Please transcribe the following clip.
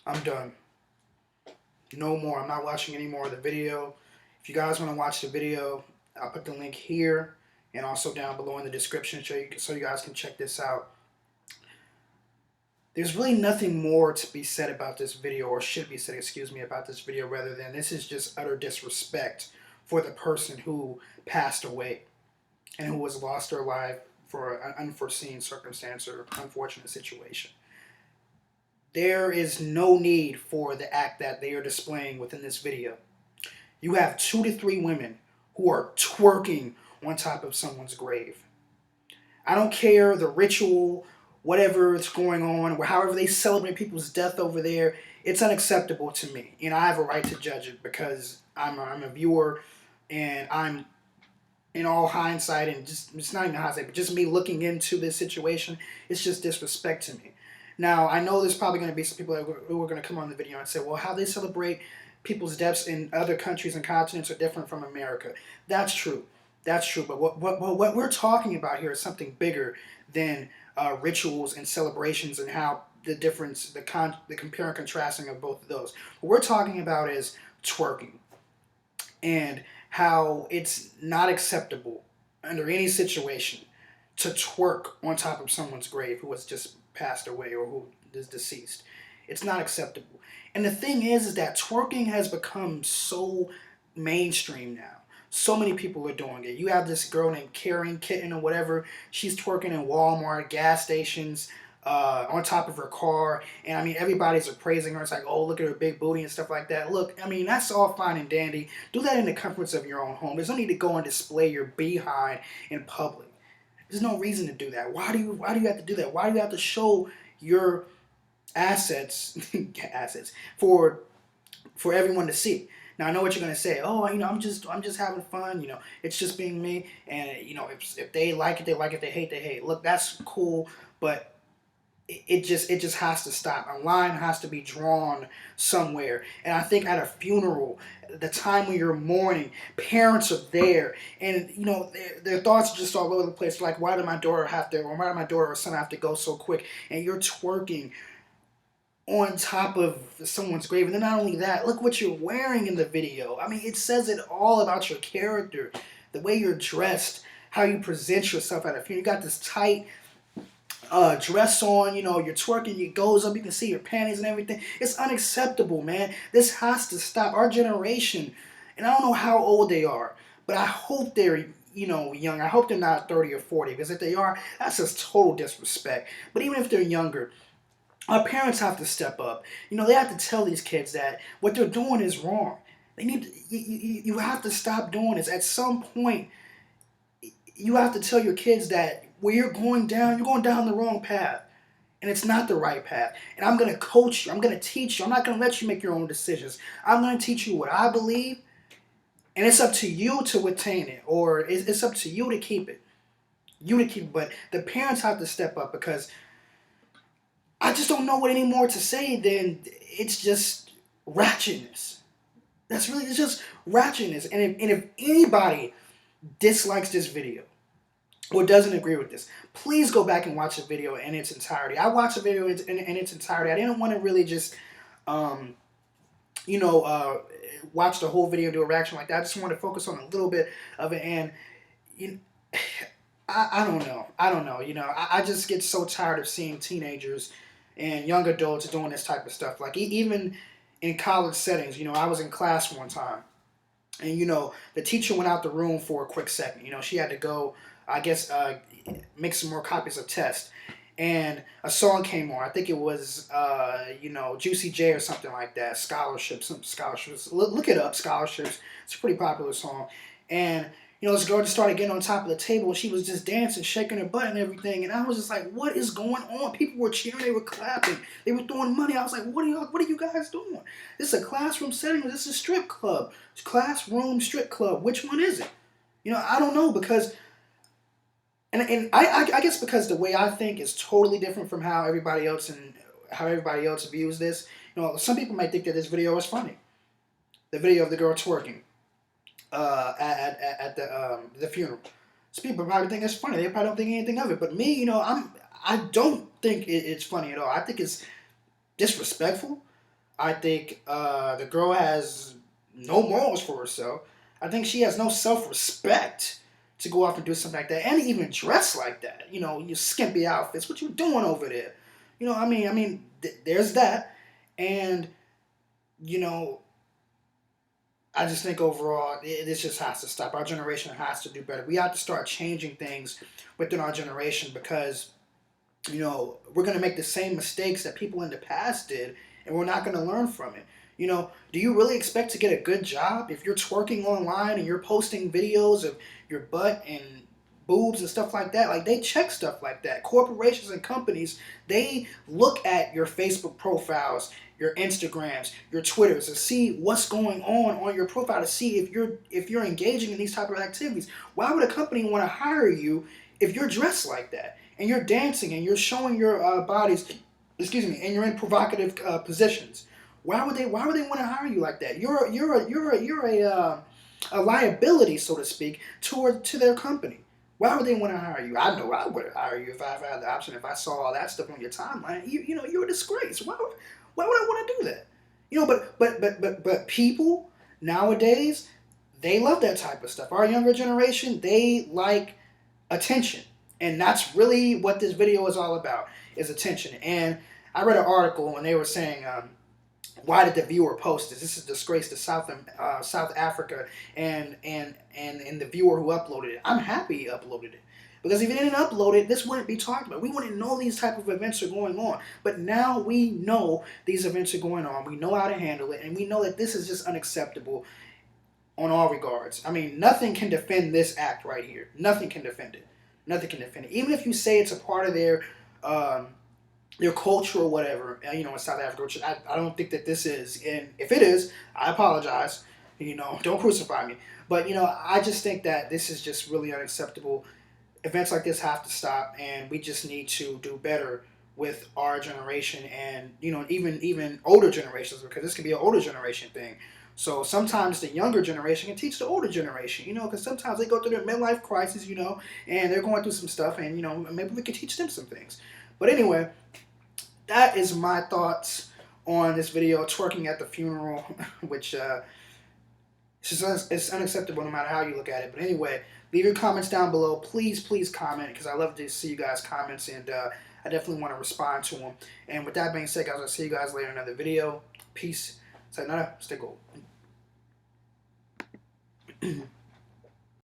I'm done. No more. I'm not watching any more of the video. If you guys want to watch the video, I'll put the link here and also down below in the description so you guys can check this out. There's really nothing more to be said about this video, or should be said, excuse me, about this video, rather than this is just utter disrespect for the person who passed away and who was lost their life for an unforeseen circumstance or unfortunate situation. There is no need for the act that they are displaying within this video. You have 2 to 3 women who are twerking on top of someone's grave. I don't care the ritual, whatever is going on, or however they celebrate people's death over there. It's unacceptable to me, and I have a right to judge it because I'm a viewer, and I'm in all hindsight, and just it's not even hindsight, but just me looking into this situation, it's just disrespect to me. Now, I know there's probably going to be some people who are going to come on the video and say, well, how they celebrate people's deaths in other countries and continents are different from America. That's true. That's true. But what we're talking about here is something bigger than rituals and celebrations and how the difference, the compare and contrasting of both of those. What we're talking about is twerking and how it's not acceptable under any situation to twerk on top of someone's grave who has just passed away or who is deceased. It's not acceptable. And the thing is that twerking has become so mainstream now. So many people are doing it. You have this girl named Karen Kitten or whatever. She's twerking in Walmart, gas stations, on top of her car. And I mean, everybody's praising her. It's like, oh, look at her big booty and stuff like that. Look, I mean, that's all fine and dandy. Do that in the comforts of your own home. There's no need to go and display your behind in public. There's no reason to do that. Why do you have to do that? Why do you have to show your assets for everyone to see? Now I know what you're gonna say. Oh, I'm just having fun. It's just being me. And if they like it, they like it. They hate, they hate. Look, that's cool, but it just has to stop. A line has to be drawn somewhere. And I think at a funeral, the time when you're mourning, parents are there, and their thoughts are just all over the place. Like, why did my daughter or son have to go so quick? And you're twerking on top of someone's grave. And then not only that, look what you're wearing in the video. I mean, it says it all about your character, the way you're dressed, how you present yourself at a funeral. You got this tight dress on, you're twerking, it goes up, you can see your panties and everything. It's unacceptable, man. This has to stop. Our generation, and I don't know how old they are, but I hope they're young. I hope they're not 30 or 40, because if they are, that's just total disrespect. But even if they're younger, our parents have to step up. They have to tell these kids that what they're doing is wrong. They need to, you have to stop doing this. At some point, you have to tell your kids that where you're going down the wrong path. And it's not the right path. And I'm going to coach you. I'm going to teach you. I'm not going to let you make your own decisions. I'm going to teach you what I believe. And it's up to you to retain it, or it's up to you to keep it. You to keep it. But the parents have to step up, because I just don't know what any more to say than it's just ratchetness. That's really, it's just ratchetness. And if anybody dislikes this video or doesn't agree with this, please go back and watch the video in its entirety. I watched the video in its entirety. I didn't want to really just, um, you know, watch the whole video and do a reaction like that. I just want to focus on a little bit of it. And you, I don't know. I don't know. I just get so tired of seeing teenagers and young adults doing this type of stuff. Like, even in college settings, I was in class one time, and the teacher went out the room for a quick second. She had to go, I guess, make some more copies of tests, and a song came on. I think it was Juicy J or something like that. Scholarships, some scholarships. Look it up, scholarships. It's a pretty popular song, and this girl just started getting on top of the table, and she was just dancing, shaking her butt and everything. And I was just like, what is going on? People were cheering, they were clapping, they were throwing money. I was like, what are you guys doing? This is a classroom setting, this is a strip club. It's classroom strip club. Which one is it? I don't know, because and I guess because the way I think is totally different from how everybody else views this. Some people might think that this video is funny. The video of the girl twerking at the funeral. So people probably think it's funny. They probably don't think anything of it. But me, I don't think it's funny at all. I think it's disrespectful. I think the girl has no morals for herself. I think she has no self-respect to go off and do something like that, and even dress like that. Your skimpy outfits. What you doing over there? There's that, and I just think overall, this just has to stop. Our generation has to do better. We have to start changing things within our generation, because, we're going to make the same mistakes that people in the past did, and we're not going to learn from it. Do you really expect to get a good job if you're twerking online and you're posting videos of your butt and boobs and stuff like that? Like, they check stuff like that. Corporations and companies, they look at your Facebook profiles, your Instagrams, your Twitters, to see what's going on your profile, to see if you're engaging in these type of activities. Why would a company want to hire you if you're dressed like that and you're dancing and you're showing your bodies, and you're in provocative positions? Why would they want to hire you like that? You're a liability, so to speak, to their company. Why would they want to hire you? I know I would hire you if I had the option. If I saw all that stuff on your timeline, you're a disgrace. Why would I want to do that? But people nowadays, they love that type of stuff. Our younger generation, they like attention, and that's really what this video is all about, is attention. And I read an article, and they were saying, why did the viewer post this? This is a disgrace to South Africa and the viewer who uploaded it. I'm happy he uploaded it, because if he didn't upload it, this wouldn't be talked about. We wouldn't know these type of events are going on. But now we know these events are going on. We know how to handle it, and we know that this is just unacceptable on all regards. I mean, nothing can defend this act right here. Nothing can defend it. Nothing can defend it. Even if you say it's a part of their culture or whatever, in South Africa, which I don't think that this is. And if it is, I apologize. Don't crucify me. But, I just think that this is just really unacceptable. Events like this have to stop, and we just need to do better with our generation, and even older generations, because this can be an older generation thing. So sometimes the younger generation can teach the older generation, because sometimes they go through their midlife crisis, and they're going through some stuff, and maybe we can teach them some things. But anyway, that is my thoughts on this video, twerking at the funeral, which it's unacceptable no matter how you look at it. But anyway, leave your comments down below. Please comment, because I love to see you guys' comments, and I definitely want to respond to them. And with that being said, guys, I'll see you guys later in another video. Peace. Sayonara. Stay gold.